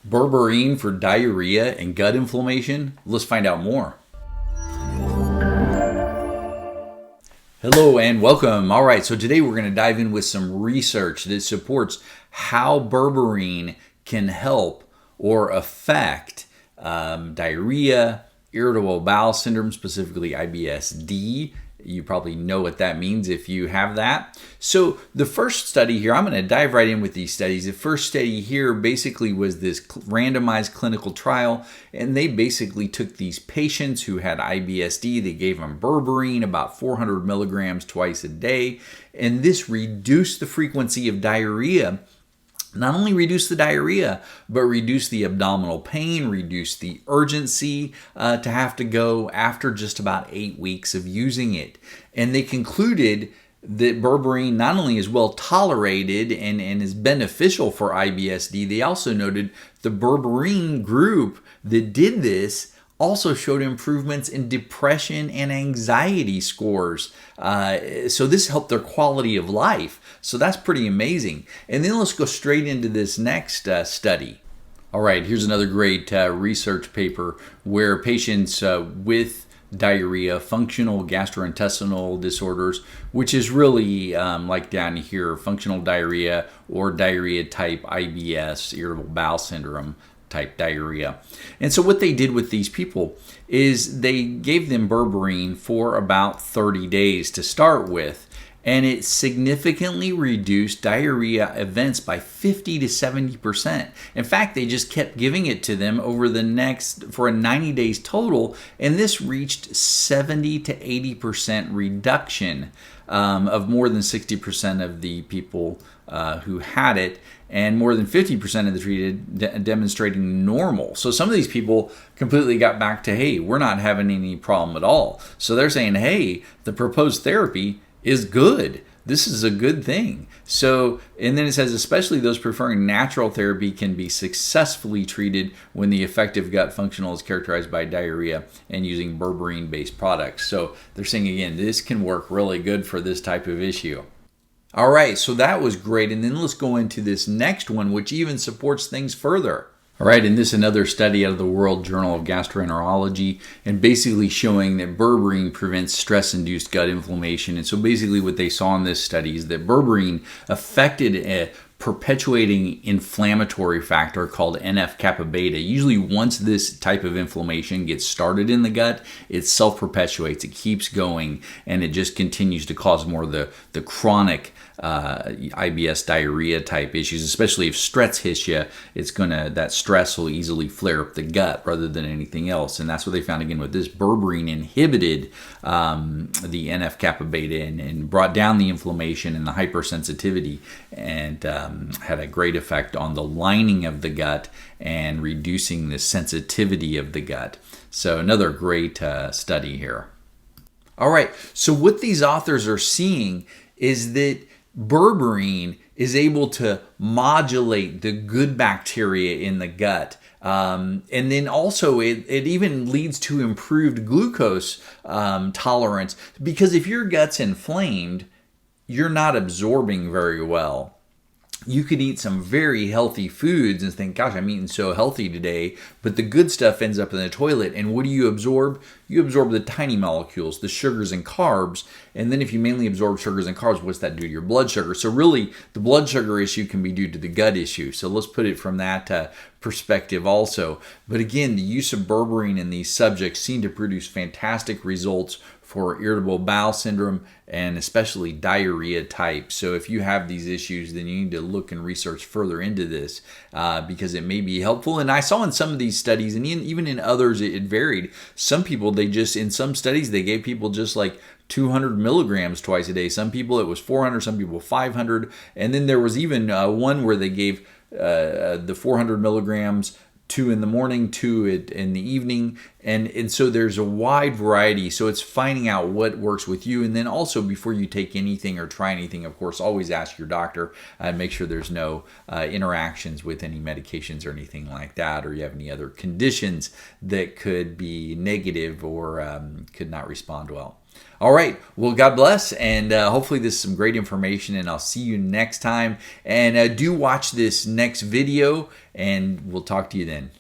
Berberine for diarrhea and gut inflammation? Let's find out more. Hello and welcome. All right, so today we're going to dive in with some research that supports how berberine can help or affect diarrhea, irritable bowel syndrome, specifically IBS-D. You probably know what that means if you have that. So the first study here, I'm going to dive right in with these studies. The first study here basically was this randomized clinical trial, and they basically took these patients who had IBS-D, they gave them berberine, about 400 milligrams twice a day, and this reduced the frequency of diarrhea. Not only reduce the diarrhea, but reduce the abdominal pain, reduce the urgency to have to go after just about 8 weeks of using it. And they concluded that berberine not only is well tolerated and is beneficial for IBS-D, they also noted the berberine group that did this also showed improvements in depression and anxiety scores. So this helped their quality of life. So that's pretty amazing. And then let's go straight into this next study. All right, here's another great research paper where patients with diarrhea, functional gastrointestinal disorders, which is really like down here, functional diarrhea or diarrhea type IBS, irritable bowel syndrome type diarrhea. And so what they did with these people is they gave them berberine for about 30 days to start with, and it significantly reduced diarrhea events by 50 to 70%. In fact, they just kept giving it to them for 90 days total, and this reached 70 to 80% reduction of more than 60% of the people who had it, and more than 50% of the treated demonstrating normal. So some of these people completely got back to, hey, we're not having any problem at all. So they're saying, hey, the proposed therapy is good. This is a good thing. So, and then it says, especially those preferring natural therapy can be successfully treated when the effective gut functional is characterized by diarrhea and using berberine-based products. So they're saying, again, this can work really good for this type of issue. All right, so that was great. And then let's go into this next one, which even supports things further. All right, and this is another study out of the World Journal of Gastroenterology, and basically showing that berberine prevents stress-induced gut inflammation. And so basically what they saw in this study is that berberine affected a perpetuating inflammatory factor called NF-kappa beta. Usually once this type of inflammation gets started in the gut, it self-perpetuates, it keeps going, and it just continues to cause more of the chronic IBS diarrhea type issues, especially if stress hits you. That stress will easily flare up the gut rather than anything else. And that's what they found again with this. Berberine inhibited the NF-kappa beta and brought down the inflammation and the hypersensitivity, and had a great effect on the lining of the gut and reducing the sensitivity of the gut. So another great study here. All right, so what these authors are seeing is that berberine is able to modulate the good bacteria in the gut. And then also it even leads to improved glucose tolerance, because if your gut's inflamed, you're not absorbing very well. You could eat some very healthy foods and think, gosh, I'm eating so healthy today, but the good stuff ends up in the toilet. And what do you absorb? You absorb the tiny molecules, the sugars and carbs. And then if you mainly absorb sugars and carbs, what's that do to your blood sugar? So really, the blood sugar issue can be due to the gut issue. So let's put it from that perspective also. But again, the use of berberine in these subjects seem to produce fantastic results for irritable bowel syndrome and especially diarrhea type. So if you have these issues, then you need to look and research further into this because it may be helpful. And I saw in some of these studies, and even in others, it varied. Some people, in some studies, they gave people just like 200 milligrams twice a day. Some people it was 400, some people 500. And then there was even one where they gave the 400 milligrams 2 in the morning, 2 in the evening. And so there's a wide variety. So it's finding out what works with you. And then also before you take anything or try anything, of course, always ask your doctor and make sure there's no interactions with any medications or anything like that, or you have any other conditions that could be negative or could not respond well. All right. Well, God bless. And hopefully this is some great information. And I'll see you next time. And do watch this next video. And we'll talk to you then.